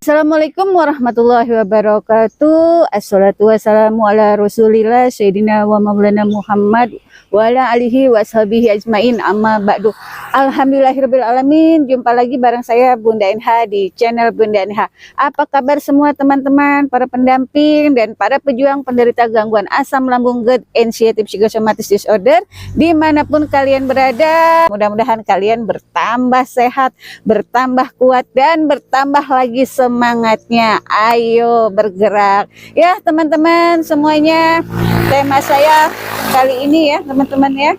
Assalamualaikum warahmatullahi wabarakatuh. Assalatu wassalamu ala rasulillah Sayyidina wa maulana Muhammad wa ala alihi wa sahbihi ajmain, amma ba'du. Alhamdulillahirabbil alamin. Jumpa lagi bareng saya Bunda NH di channel Bunda NH. Apa kabar semua teman-teman, para pendamping dan para pejuang penderita gangguan asam lambung, GERD, anxiety psychosomatic disorder dimanapun kalian berada. Mudah-mudahan kalian bertambah sehat, bertambah kuat, dan bertambah lagi semangatnya. Ayo bergerak ya teman-teman semuanya. Tema saya kali ini ya teman-teman ya,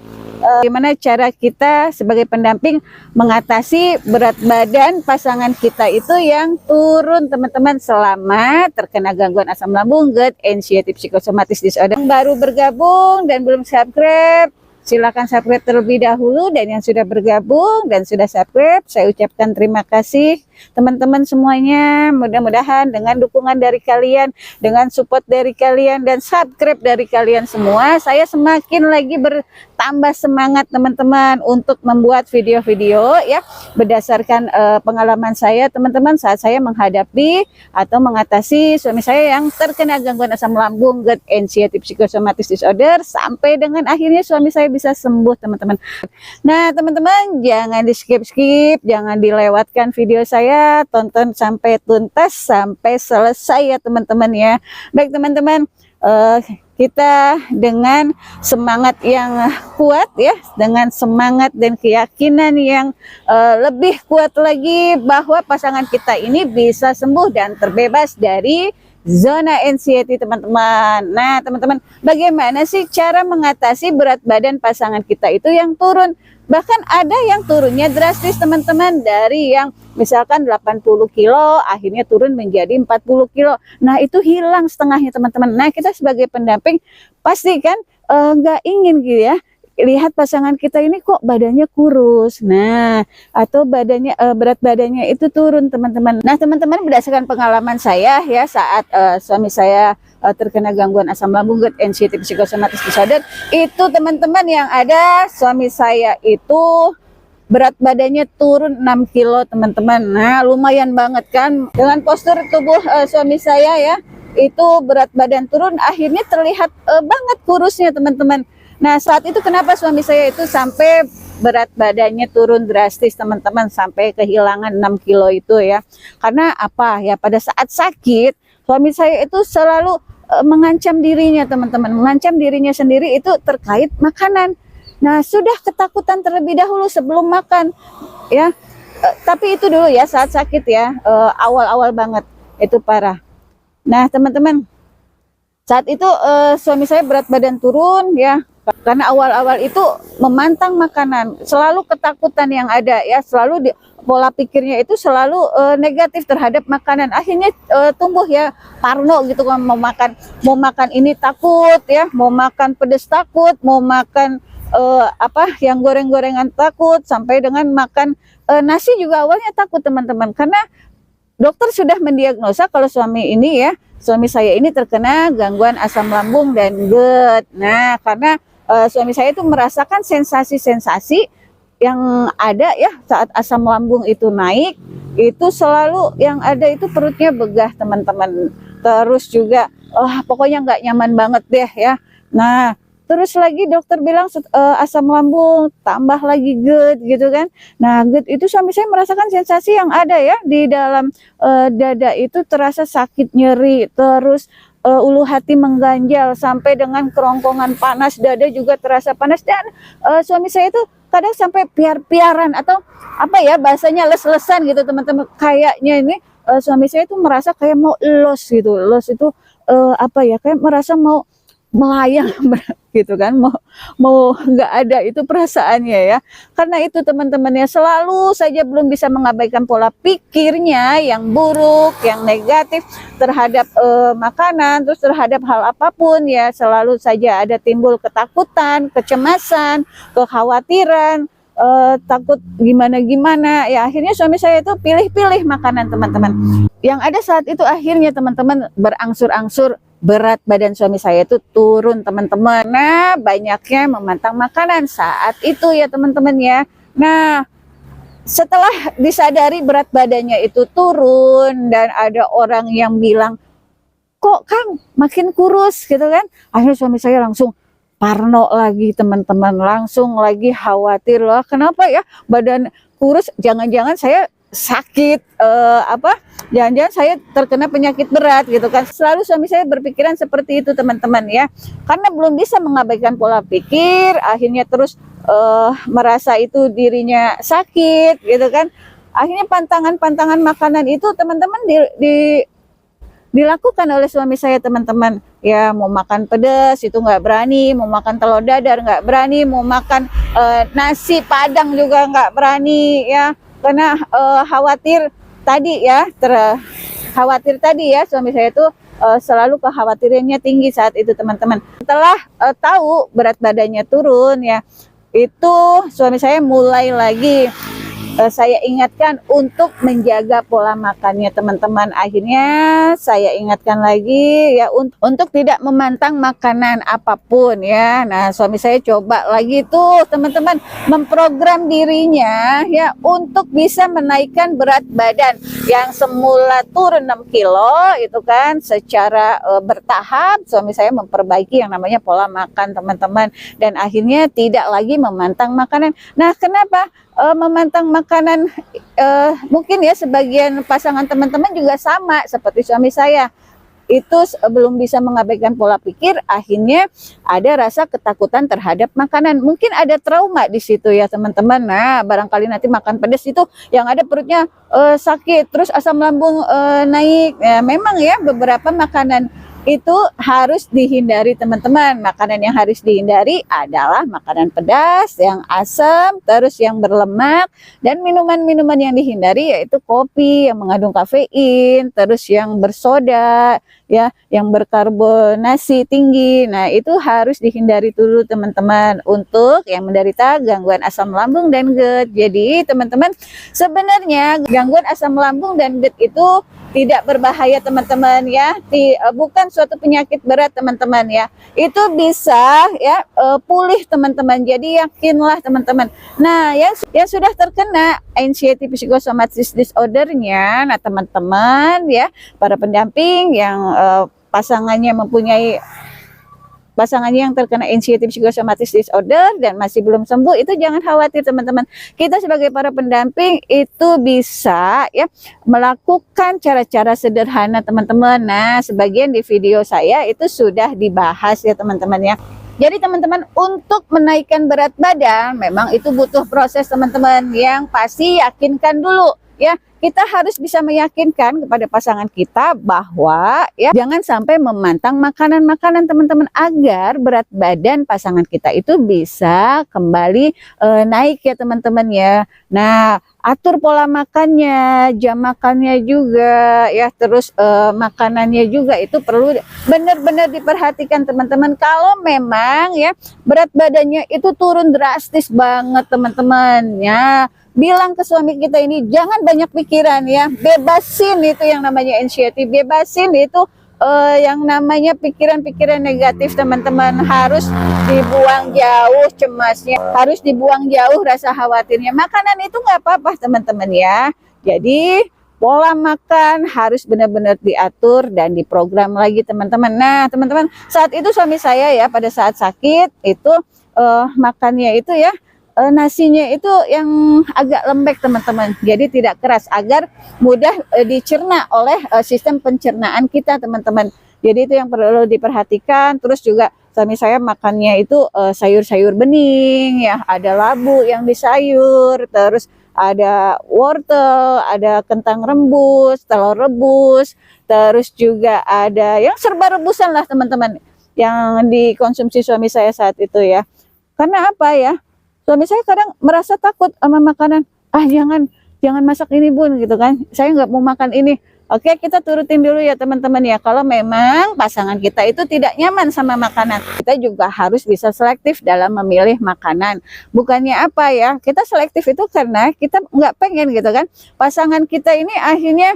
gimana cara kita sebagai pendamping mengatasi berat badan pasangan kita itu yang turun teman-teman selama terkena gangguan asam lambung, GERD, anxiety psychosomatic disorder. Yang baru bergabung dan belum subscribe, silakan subscribe terlebih dahulu, dan yang sudah bergabung dan sudah subscribe, saya ucapkan terima kasih teman-teman semuanya. Mudah-mudahan dengan dukungan dari kalian, dengan support dari kalian, dan subscribe dari kalian semua, saya semakin lagi bertambah semangat teman-teman untuk membuat video-video ya berdasarkan pengalaman saya teman-teman saat saya menghadapi atau mengatasi suami saya yang terkena gangguan asam lambung, GERD, anxiety psychosomatic disorder, sampai dengan akhirnya suami saya bisa sembuh teman-teman. Nah teman-teman, jangan di skip-skip, jangan dilewatkan video saya, tonton sampai tuntas, sampai selesai ya teman-teman ya. Baik teman-teman, kita dengan semangat yang kuat ya, dengan semangat dan keyakinan yang lebih kuat lagi bahwa pasangan kita ini bisa sembuh dan terbebas dari zona anxiety teman-teman. Nah teman-teman, bagaimana sih cara mengatasi berat badan pasangan kita itu yang turun? Bahkan ada yang turunnya drastis teman-teman, dari yang misalkan 80 kilo akhirnya turun menjadi 40 kilo. Nah itu hilang setengahnya teman-teman. Nah kita sebagai pendamping pasti kan nggak ingin gitu ya, lihat pasangan kita ini kok badannya kurus, nah atau badannya berat badannya itu turun teman-teman. Nah teman-teman, berdasarkan pengalaman saya ya saat suami saya terkena gangguan asam lambung, GERD, anxiety psychosomatic disorder, itu teman-teman yang ada suami saya itu berat badannya turun 6 kilo teman-teman. Nah lumayan banget kan, dengan postur tubuh suami saya ya, itu berat badan turun, akhirnya terlihat banget kurusnya teman-teman. Nah saat itu kenapa suami saya itu sampai berat badannya turun drastis teman-teman, sampai kehilangan 6 kilo itu ya. Karena apa ya, pada saat sakit suami saya itu selalu mengancam dirinya teman-teman, mengancam dirinya sendiri itu terkait makanan. Nah sudah ketakutan terlebih dahulu sebelum makan ya, tapi itu dulu ya saat sakit ya, awal-awal banget itu parah. Nah teman-teman, saat itu suami saya berat badan turun ya, karena awal-awal itu memantang makanan, selalu ketakutan yang ada ya, selalu pola pikirnya itu selalu negatif terhadap makanan. Akhirnya tumbuh ya parno gitu kan, mau makan ini takut ya, mau makan pedas takut, mau makan apa yang goreng-gorengan takut, sampai dengan makan nasi juga awalnya takut teman-teman, karena dokter sudah mendiagnosa kalau suami saya ini terkena gangguan asam lambung dan GERD. Nah karena suami saya itu merasakan sensasi-sensasi yang ada ya saat asam lambung itu naik, itu selalu yang ada itu perutnya begah teman-teman, terus juga pokoknya nggak nyaman banget deh ya. Nah terus lagi dokter bilang asam lambung tambah lagi GERD gitu kan. Nah GERD itu suami saya merasakan sensasi yang ada ya di dalam dada itu terasa sakit, nyeri, terus ulu hati mengganjal, sampai dengan kerongkongan panas, dada juga terasa panas, dan suami saya itu kadang sampai piar-piaran atau apa ya bahasanya, les-lesan gitu teman-teman. Kayaknya ini suami saya itu merasa kayak mau los gitu. Los itu apa ya, kayak merasa mau melayang gitu kan, mau nggak ada itu perasaannya ya. Karena itu teman-teman ya, selalu saja belum bisa mengabaikan pola pikirnya yang buruk, yang negatif terhadap makanan, terus terhadap hal apapun ya, selalu saja ada timbul ketakutan, kecemasan, kekhawatiran, takut gimana-gimana ya. Akhirnya suami saya itu pilih-pilih makanan teman-teman. Yang ada saat itu akhirnya teman-teman berangsur-angsur berat badan suami saya itu turun teman-teman. Nah banyaknya memantang makanan saat itu ya teman-teman ya. Nah setelah disadari berat badannya itu turun dan ada orang yang bilang, kok Kang makin kurus gitu kan. Akhirnya suami saya langsung parno lagi teman-teman, langsung lagi khawatir loh, kenapa ya badan kurus, jangan-jangan saya sakit jangan-jangan saya terkena penyakit berat gitu kan. Selalu suami saya berpikiran seperti itu teman-teman ya, karena belum bisa mengabaikan pola pikir, akhirnya terus merasa itu dirinya sakit gitu kan. Akhirnya pantangan-pantangan makanan itu teman-teman dilakukan oleh suami saya teman-teman ya. Mau makan pedas itu nggak berani, mau makan telur dadar nggak berani, mau makan nasi padang juga nggak berani ya, karena khawatir tadi ya suami saya itu selalu kekhawatirannya tinggi saat itu teman-teman. Setelah tahu berat badannya turun ya, itu suami saya mulai lagi saya ingatkan untuk menjaga pola makannya teman-teman. Akhirnya saya ingatkan lagi ya untuk tidak memantang makanan apapun ya. Nah suami saya coba lagi tuh teman-teman memprogram dirinya ya untuk bisa menaikkan berat badan yang semula turun 6 kilo itu kan secara bertahap. Suami saya memperbaiki yang namanya pola makan teman-teman, dan akhirnya tidak lagi memantang makanan. Nah kenapa memantang makanan? Mungkin ya sebagian pasangan teman-teman juga sama seperti suami saya, itu belum bisa mengabaikan pola pikir, akhirnya ada rasa ketakutan terhadap makanan, mungkin ada trauma di situ ya teman-teman. Nah barangkali nanti makan pedas itu yang ada perutnya sakit, terus asam lambung naik ya. Memang ya beberapa makanan itu harus dihindari teman-teman. Makanan yang harus dihindari adalah makanan pedas, yang asam, terus yang berlemak, dan minuman-minuman yang dihindari yaitu kopi yang mengandung kafein, terus yang bersoda ya, yang berkarbonasi tinggi. Nah itu harus dihindari dulu teman-teman untuk yang menderita gangguan asam lambung dan GERD. Jadi teman-teman, sebenarnya gangguan asam lambung dan GERD itu tidak berbahaya teman-teman ya, bukan suatu penyakit berat teman-teman ya, itu bisa ya pulih teman-teman, jadi yakinlah teman-teman. Nah yang sudah terkena anxiety psychosomatic disorder-nya, nah teman-teman ya, para pendamping yang pasangannya yang terkena anxiety psychosomatic disorder dan masih belum sembuh, itu jangan khawatir teman-teman. Kita sebagai para pendamping itu bisa ya melakukan cara-cara sederhana teman-teman. Nah sebagian di video saya itu sudah dibahas ya teman-teman ya. Jadi teman-teman, untuk menaikkan berat badan memang itu butuh proses teman-teman, yang pasti yakinkan dulu ya. Kita harus bisa meyakinkan kepada pasangan kita bahwa ya jangan sampai memantang makanan-makanan teman-teman, agar berat badan pasangan kita itu bisa kembali naik ya teman-teman ya. Nah atur pola makannya, jam makannya juga ya, terus makanannya juga itu perlu benar-benar diperhatikan teman-teman. Kalau memang ya berat badannya itu turun drastis banget teman-teman ya, bilang ke suami kita ini jangan banyak pikiran ya, bebasin itu yang namanya anxiety, bebasin itu yang namanya pikiran-pikiran negatif teman-teman, harus dibuang jauh cemasnya, harus dibuang jauh rasa khawatirnya. Makanan itu nggak apa-apa teman-teman ya, jadi pola makan harus benar-benar diatur dan diprogram lagi teman-teman. Nah teman-teman, saat itu suami saya ya pada saat sakit itu makannya itu ya nasinya itu yang agak lembek teman-teman, jadi tidak keras, agar mudah dicerna oleh sistem pencernaan kita teman-teman. Jadi itu yang perlu diperhatikan. Terus juga suami saya makannya itu sayur-sayur bening ya, ada labu yang disayur, terus ada wortel, ada kentang rebus, telur rebus, terus juga ada yang serba rebusan lah teman-teman yang dikonsumsi suami saya saat itu ya. Karena apa ya, suami saya kadang merasa takut sama makanan. Jangan masak ini bun gitu kan, saya nggak mau makan ini. Oke, kita turutin dulu ya teman-teman ya. Kalau memang pasangan kita itu tidak nyaman sama makanan, kita juga harus bisa selektif dalam memilih makanan. Bukannya apa ya, kita selektif itu karena kita nggak pengen gitu kan pasangan kita ini akhirnya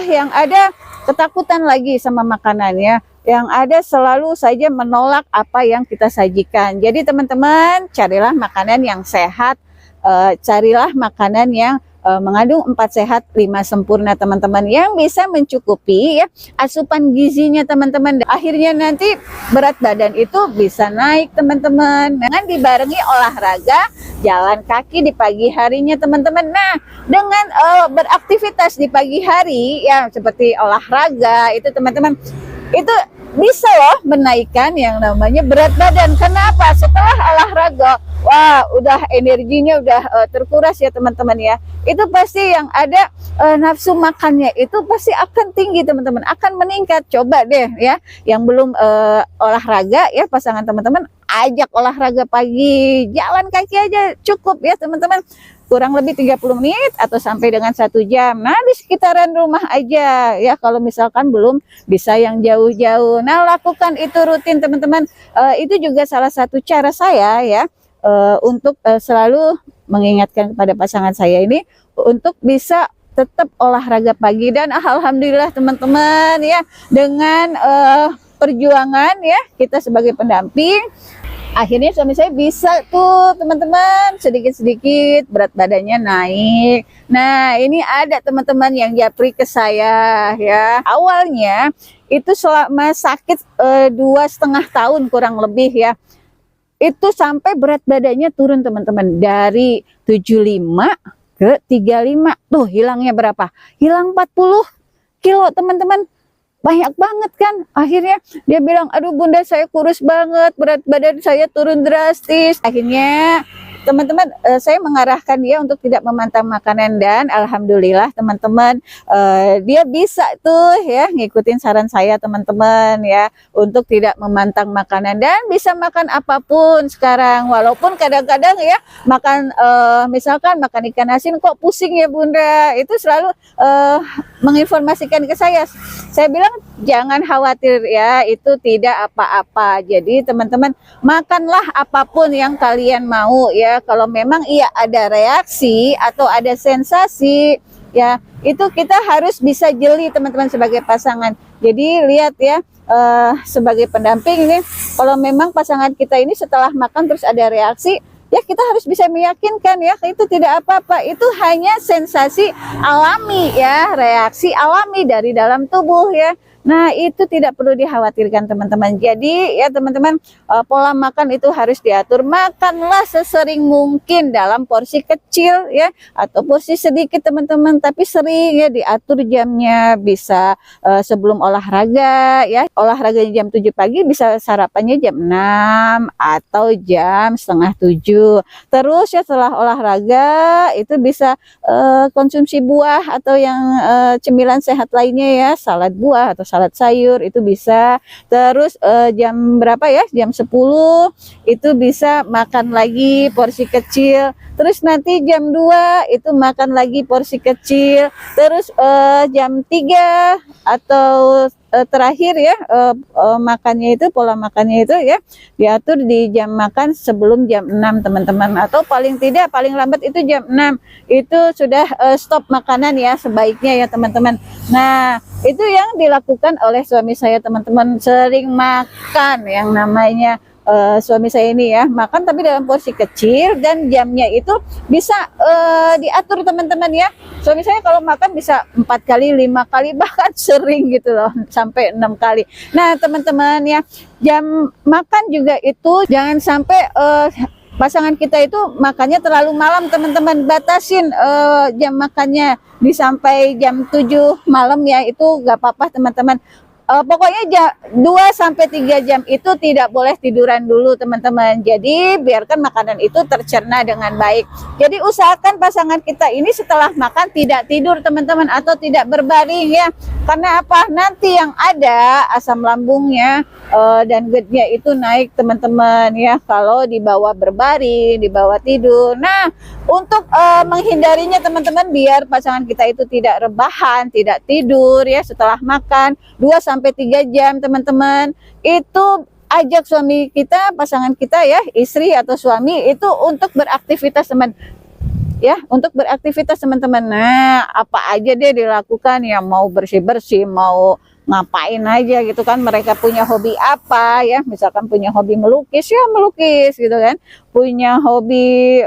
yang ada ketakutan lagi sama makanannya, yang ada selalu saja menolak apa yang kita sajikan. Jadi teman-teman, carilah makanan yang sehat, carilah makanan yang mengandung 4 sehat 5 sempurna teman-teman, yang bisa mencukupi ya asupan gizinya teman-teman. Akhirnya nanti berat badan itu bisa naik teman-teman, dengan dibarengi olahraga jalan kaki di pagi harinya teman-teman. Nah, dengan beraktivitas di pagi hari ya seperti olahraga itu teman-teman, itu bisa loh menaikkan yang namanya berat badan. Kenapa? Setelah olahraga, wah udah energinya udah terkuras ya teman-teman ya. Itu pasti yang ada nafsu makannya itu pasti akan tinggi teman-teman, akan meningkat. Coba deh ya, yang belum olahraga ya pasangan teman-teman, ajak olahraga pagi, jalan kaki aja cukup ya teman-teman, kurang lebih 30 menit atau sampai dengan 1 jam. Nah, di sekitaran rumah aja ya, kalau misalkan belum bisa yang jauh-jauh. Nah, lakukan itu rutin teman-teman. Itu juga salah satu cara saya ya untuk selalu mengingatkan kepada pasangan saya ini untuk bisa tetap olahraga pagi. Dan alhamdulillah teman-teman ya, dengan perjuangan ya kita sebagai pendamping, akhirnya suami saya bisa tuh teman-teman sedikit-sedikit berat badannya naik. Nah, ini ada teman-teman yang japri ke saya ya. Awalnya itu selama sakit 2,5 tahun kurang lebih ya, itu sampai berat badannya turun teman-teman, dari 75 ke 35. Tuh hilangnya berapa? Hilang 40 kilo teman-teman. Banyak banget kan. Akhirnya dia bilang, aduh bunda saya kurus banget, berat badan saya turun drastis. Akhirnya teman-teman saya mengarahkan dia untuk tidak memantang makanan, dan alhamdulillah teman-teman dia bisa tuh ya ngikutin saran saya teman-teman ya, untuk tidak memantang makanan dan bisa makan apapun sekarang. Walaupun kadang-kadang ya makan misalkan makan ikan asin kok pusing ya bunda, itu selalu menginformasikan ke saya. Saya bilang jangan khawatir ya, itu tidak apa-apa. Jadi teman-teman makanlah apapun yang kalian mau ya. Kalau memang iya ada reaksi atau ada sensasi ya, itu kita harus bisa jeli teman-teman sebagai pasangan. Jadi lihat ya, sebagai pendamping ini, kalau memang pasangan kita ini setelah makan terus ada reaksi, ya kita harus bisa meyakinkan ya, itu tidak apa-apa, itu hanya sensasi alami ya, reaksi alami dari dalam tubuh ya. Nah, itu tidak perlu dikhawatirkan teman-teman. Jadi ya teman-teman, pola makan itu harus diatur. Makanlah sesering mungkin dalam porsi kecil ya, atau porsi sedikit teman-teman, tapi sering ya, diatur jamnya. Bisa sebelum olahraga ya, olahraga jam 7 pagi, bisa sarapannya jam 6 atau jam setengah 7. Terus ya setelah olahraga itu bisa konsumsi buah atau yang cemilan sehat lainnya ya, salad buah atau salad sayur itu bisa. Terus jam berapa ya, jam 10 itu bisa makan lagi porsi kecil. Terus nanti jam 2 itu makan lagi porsi kecil. Terus jam 3 atau terakhir ya, makannya itu, pola makannya itu ya diatur di jam makan sebelum jam 6 teman-teman, atau paling tidak paling lambat itu jam 6 itu sudah stop makanan ya sebaiknya ya teman-teman. Nah, itu yang dilakukan oleh suami saya teman-teman, sering makan yang namanya suami saya ini ya, makan tapi dalam porsi kecil, dan jamnya itu bisa diatur teman-teman ya. Suami saya kalau makan bisa 4 kali, 5 kali, bahkan sering gitu loh sampai 6 kali. Nah teman-teman ya, jam makan juga itu jangan sampai pasangan kita itu makannya terlalu malam teman-teman. Batasin jam makannya di sampai jam 7 malam ya, itu gak apa-apa teman-teman. Pokoknya 2-3 jam itu tidak boleh tiduran dulu teman-teman. Jadi biarkan makanan itu tercerna dengan baik. Jadi usahakan pasangan kita ini setelah makan tidak tidur teman-teman, atau tidak berbaring ya. Karena apa? Nanti yang ada asam lambungnya dan GERD-nya itu naik teman-teman ya, kalau dibawa berbaring, dibawa tidur. Nah, untuk menghindarinya teman-teman, biar pasangan kita itu tidak rebahan, tidak tidur ya setelah makan 2-3 jam teman-teman, itu ajak suami kita, pasangan kita ya, istri atau suami itu untuk beraktivitas teman ya, untuk beraktivitas teman-teman. Nah, apa aja deh dilakukan ya, mau bersih-bersih, mau ngapain aja gitu kan. Mereka punya hobi apa ya, misalkan punya hobi melukis ya melukis gitu kan, punya hobi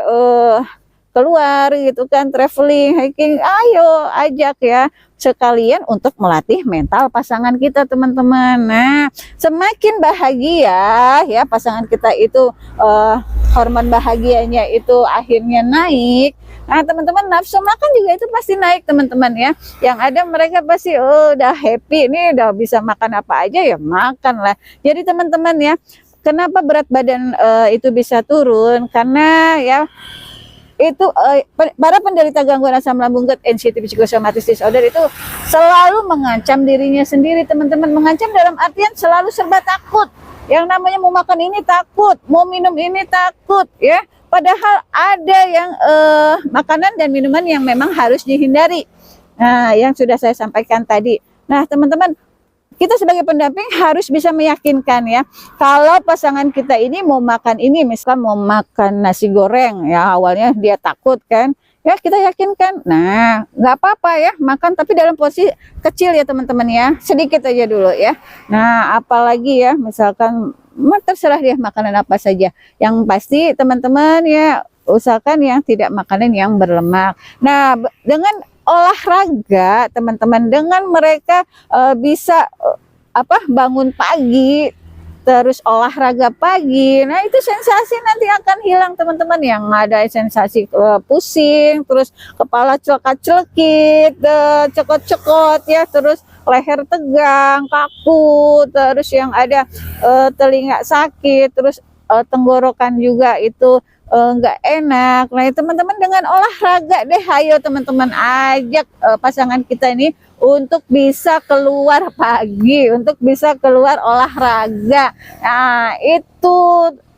keluar gitu kan, traveling, hiking, ayo ajak ya sekalian untuk melatih mental pasangan kita teman-teman. Nah, semakin bahagia ya pasangan kita itu, hormon bahagianya itu akhirnya naik. Nah teman-teman, nafsu makan juga itu pasti naik teman-teman ya. Yang ada mereka pasti udah happy nih, udah bisa makan apa aja ya makan lah. Jadi teman-teman ya, kenapa berat badan itu bisa turun? Karena ya itu para penderita gangguan asam lambung GERD, anxiety psychosomatic disorder itu selalu mengancam dirinya sendiri teman-teman. Mengancam dalam artian selalu serba takut. Yang namanya mau makan ini takut, mau minum ini takut ya. Padahal ada yang makanan dan minuman yang memang harus dihindari. Nah, yang sudah saya sampaikan tadi. Nah, teman-teman, kita sebagai pendamping harus bisa meyakinkan ya, kalau pasangan kita ini mau makan ini, misalkan mau makan nasi goreng ya, awalnya dia takut kan, ya kita yakinkan, nah nggak apa-apa ya makan, tapi dalam porsi kecil ya teman-teman ya, sedikit aja dulu ya. Nah apalagi ya misalkan terserah dia makanan apa saja, yang pasti teman-teman ya usahakan yang tidak makanan yang berlemak. Nah dengan olahraga teman-teman, dengan mereka bisa bangun pagi terus olahraga pagi, nah itu sensasi nanti akan hilang teman-teman. Yang ada sensasi pusing, terus kepala celaka-celekit, cekot-cekot ya, terus leher tegang, kaku, terus yang ada telinga sakit, terus tenggorokan juga itu nggak enak. Nah teman-teman, dengan olahraga deh, ayo teman-teman ajak pasangan kita ini untuk bisa keluar pagi, untuk bisa keluar olahraga. Nah itu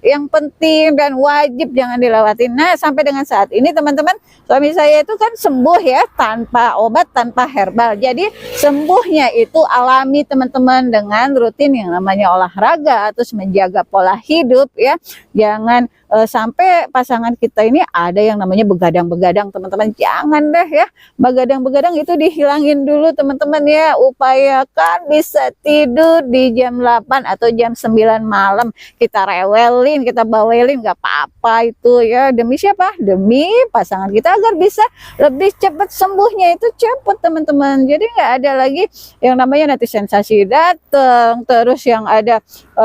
yang penting dan wajib jangan dilewatin. Nah sampai dengan saat ini teman-teman, suami saya itu kan sembuh ya, tanpa obat, tanpa herbal. Jadi sembuhnya itu alami teman-teman, dengan rutin yang namanya olahraga, terus menjaga pola hidup ya. Jangan sampai pasangan kita ini ada yang namanya begadang-begadang teman-teman. Jangan deh ya, begadang-begadang itu dihilangin dulu teman-teman ya. Upayakan bisa tidur di jam 8 atau jam 9 malam. Kita rewelin, kita bawelin, nggak apa-apa itu ya. Demi siapa? Demi pasangan kita, agar bisa lebih cepat sembuhnya itu cepat teman-teman. Jadi nggak ada lagi yang namanya nanti sensasi datang, terus yang ada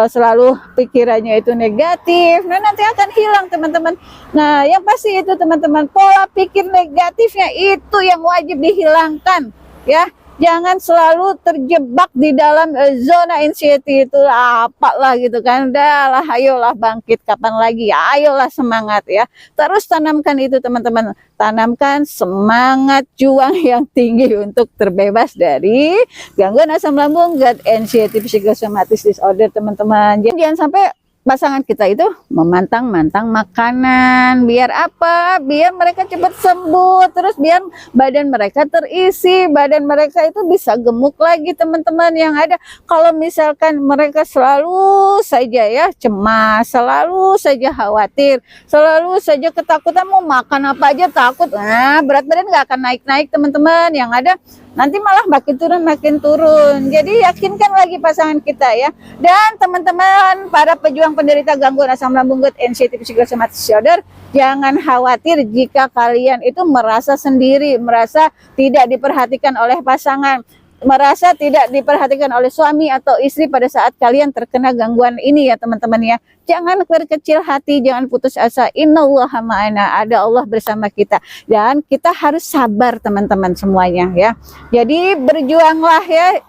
selalu pikirannya itu negatif. Nah nanti akan hilang teman-teman. Nah yang pasti itu teman-teman, pola pikir negatifnya itu yang wajib dihilangkan ya. Jangan selalu terjebak di dalam zona anxiety itu apalah gitu kan. Udah lah, ayolah bangkit, kapan lagi ya, ayolah semangat ya. Terus tanamkan itu teman-teman, tanamkan semangat juang yang tinggi untuk terbebas dari gangguan asam lambung, GERD, anxiety psychosomatic disorder teman-teman. Jadi jangan sampai pasangan kita itu memantang-mantang makanan. Biar apa? Biar mereka cepat sembuh, terus biar badan mereka terisi, badan mereka itu bisa gemuk lagi teman-teman. Yang ada kalau misalkan mereka selalu saja ya cemas, selalu saja khawatir, selalu saja ketakutan, mau makan apa aja takut, nah berat badan nggak akan naik-naik teman-teman. Yang ada nanti malah makin turun. Jadi yakinkan lagi pasangan kita ya. Dan teman-teman, para pejuang penderita gangguan asam lambung, GERD, anxiety psychosomatic disorder, jangan khawatir jika kalian itu merasa sendiri, merasa tidak diperhatikan oleh pasangan, merasa tidak diperhatikan oleh suami atau istri pada saat kalian terkena gangguan ini ya teman-teman ya. Jangan berkecil hati, jangan putus asa. Innallaha ma'ana, ada Allah bersama kita. Dan kita harus sabar teman-teman semuanya ya. Jadi berjuanglah ya,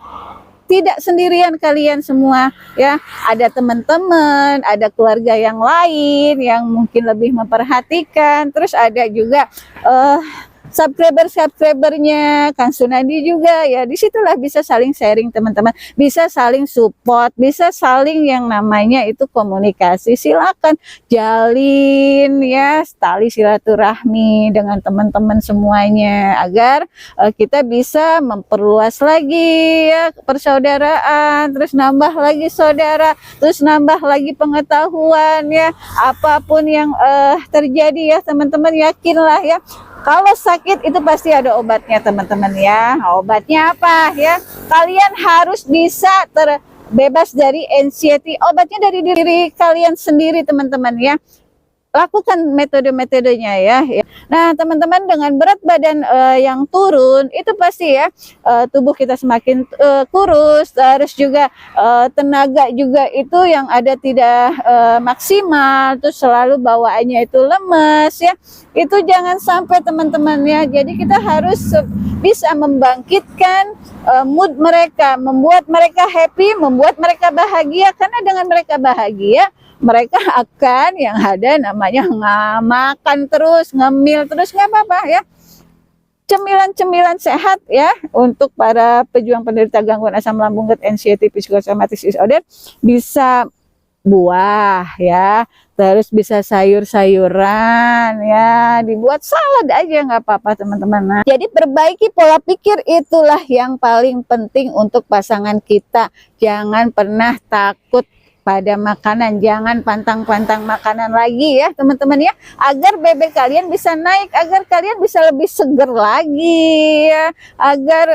tidak sendirian kalian semua ya. Ada teman-teman, ada keluarga yang lain yang mungkin lebih memperhatikan. Terus ada juga subscribernya Kang Sunadi juga ya. Disitulah bisa saling sharing teman-teman, bisa saling support, bisa saling yang namanya itu komunikasi. Silakan jalin ya tali silaturahmi dengan teman-teman semuanya, agar kita bisa memperluas lagi ya persaudaraan, terus nambah lagi saudara, terus nambah lagi pengetahuan ya. Apapun yang terjadi ya teman-teman, yakinlah ya, kalau sakit itu pasti ada obatnya teman-teman ya. Obatnya apa ya? Kalian harus bisa terbebas dari anxiety. Obatnya dari diri kalian sendiri teman-teman ya. lakukan metode-metodenya ya. Nah, teman-teman, dengan berat badan yang turun itu pasti ya tubuh kita semakin kurus, terus juga tenaga juga itu yang ada tidak maksimal, terus selalu bawaannya itu lemes ya. Itu jangan sampai teman-teman ya. Jadi kita harus bisa membangkitkan mood mereka, membuat mereka happy, membuat mereka bahagia, karena dengan mereka bahagia mereka akan yang ada namanya makan terus, ngemil terus, nggak apa-apa ya. Cemilan-cemilan sehat ya untuk para pejuang penderita gangguan asam lambung, GERD, anxiety, psychosomatic disorder, bisa buah ya, terus bisa sayur-sayuran ya, dibuat salad aja nggak apa-apa teman-teman. Nah, jadi perbaiki pola pikir, itulah yang paling penting untuk pasangan kita. Jangan pernah takut pada makanan, jangan pantang-pantang makanan lagi ya teman-teman ya, agar BB kalian bisa naik, agar kalian bisa lebih seger lagi ya, agar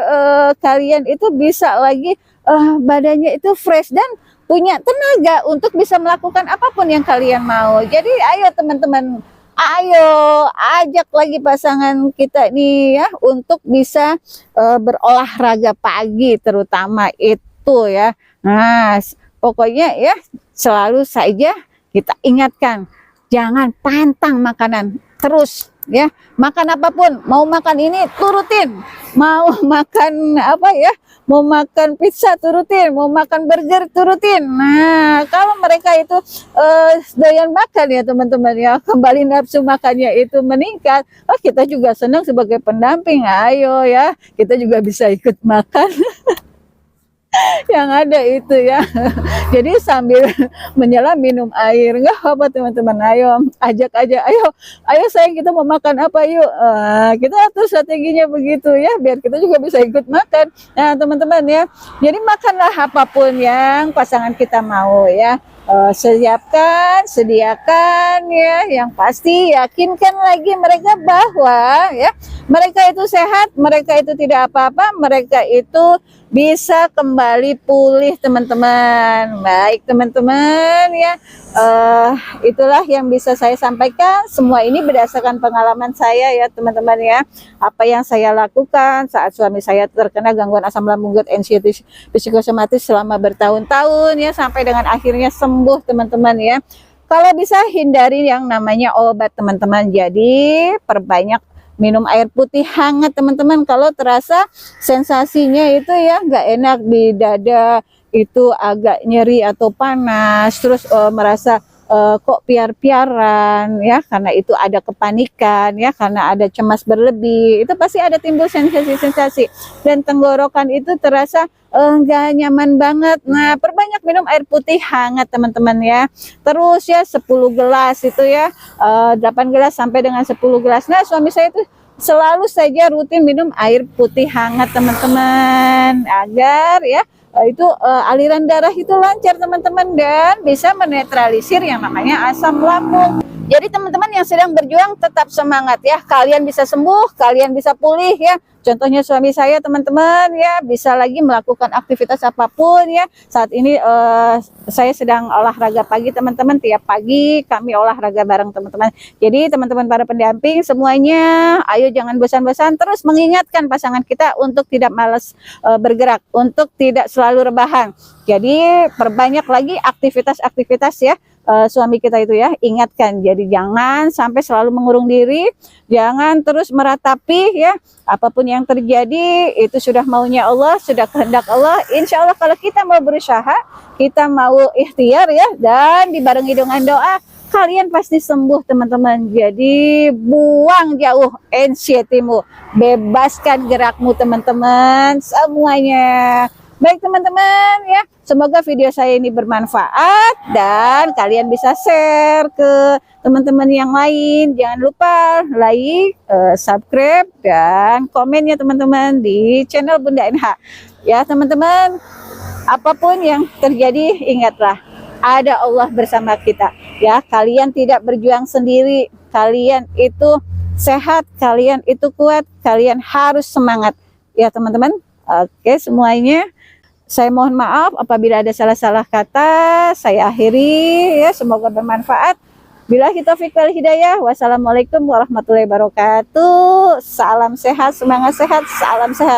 kalian itu bisa lagi badannya itu fresh dan punya tenaga untuk bisa melakukan apapun yang kalian mau. Jadi ayo teman-teman, ayo ajak lagi pasangan kita nih ya untuk bisa berolahraga pagi terutama itu ya. Nah, pokoknya ya selalu saja kita ingatkan, jangan pantang makanan terus ya. Makan apapun, mau makan ini turutin, mau makan apa ya, mau makan pizza turutin, mau makan burger turutin. Nah, kalau mereka itu doyan makan ya teman-teman ya, kembali nafsu makannya itu meningkat, kita juga senang sebagai pendamping. Ayo ya, kita juga bisa ikut makan yang ada itu ya. Jadi sambil menyelam minum air, nggak apa teman-teman. Ayo ajak aja, ayo sayang, kita mau makan apa yuk. Kita atur strateginya begitu ya, biar kita juga bisa ikut makan. Nah teman-teman ya, jadi makanlah apapun yang pasangan kita mau ya. Siapkan, sediakan ya, yang pasti yakinkan lagi mereka bahwa ya mereka itu sehat, mereka itu tidak apa-apa, mereka itu bisa kembali pulih teman-teman. Baik teman-teman ya, itulah yang bisa saya sampaikan. Semua ini berdasarkan pengalaman saya ya teman-teman ya, apa yang saya lakukan saat suami saya terkena gangguan asam lambung, GERD, anxiety, psikosomatis selama bertahun-tahun ya, sampai dengan akhirnya sembuh teman-teman ya. Kalau bisa hindari yang namanya obat teman-teman, jadi perbanyak minum air putih hangat teman-teman. Kalau terasa sensasinya itu ya nggak enak di dada, itu agak nyeri atau panas, terus merasa kok piar-piaran ya, karena itu ada kepanikan ya, karena ada cemas berlebih, itu pasti ada timbul sensasi-sensasi, dan tenggorokan itu terasa nggak nyaman banget. Nah, perbanyak minum air putih hangat teman-teman ya. Terus ya 10 gelas itu ya, 8 gelas sampai dengan 10 gelas. Nah, suami saya itu selalu saja rutin minum air putih hangat teman-teman, agar ya itu aliran darah itu lancar teman-teman, dan bisa menetralisir yang namanya asam lambung. Jadi teman-teman yang sedang berjuang tetap semangat ya, kalian bisa sembuh, kalian bisa pulih ya. Contohnya suami saya teman-teman ya, bisa lagi melakukan aktivitas apapun ya. Saat ini saya sedang olahraga pagi teman-teman, tiap pagi kami olahraga bareng teman-teman. Jadi teman-teman para pendamping semuanya, ayo jangan bosan-bosan, terus mengingatkan pasangan kita untuk tidak malas bergerak, untuk tidak selalu rebahan. Jadi perbanyak lagi aktivitas-aktivitas ya. Suami kita itu ya, ingatkan, jadi jangan sampai selalu mengurung diri, jangan terus meratapi ya, apapun yang terjadi itu sudah maunya Allah, sudah kehendak Allah. Insya Allah kalau kita mau berusaha, kita mau ikhtiar ya, dan dibarengi dengan doa, kalian pasti sembuh teman-teman. Jadi buang jauh anxiety-mu, bebaskan gerakmu teman-teman semuanya. Baik teman-teman ya, semoga video saya ini bermanfaat dan kalian bisa share ke teman-teman yang lain. Jangan lupa like, subscribe, dan komen ya teman-teman di channel Bunda NH. Ya teman-teman, apapun yang terjadi ingatlah, ada Allah bersama kita. Ya, kalian tidak berjuang sendiri, kalian itu sehat, kalian itu kuat, kalian harus semangat. Ya teman-teman, oke semuanya. Saya mohon maaf apabila ada salah-salah kata, saya akhiri ya, semoga bermanfaat. Billahi taufiq wal hidayah. Wassalamualaikum warahmatullahi wabarakatuh. Salam sehat, semangat sehat, salam sehat.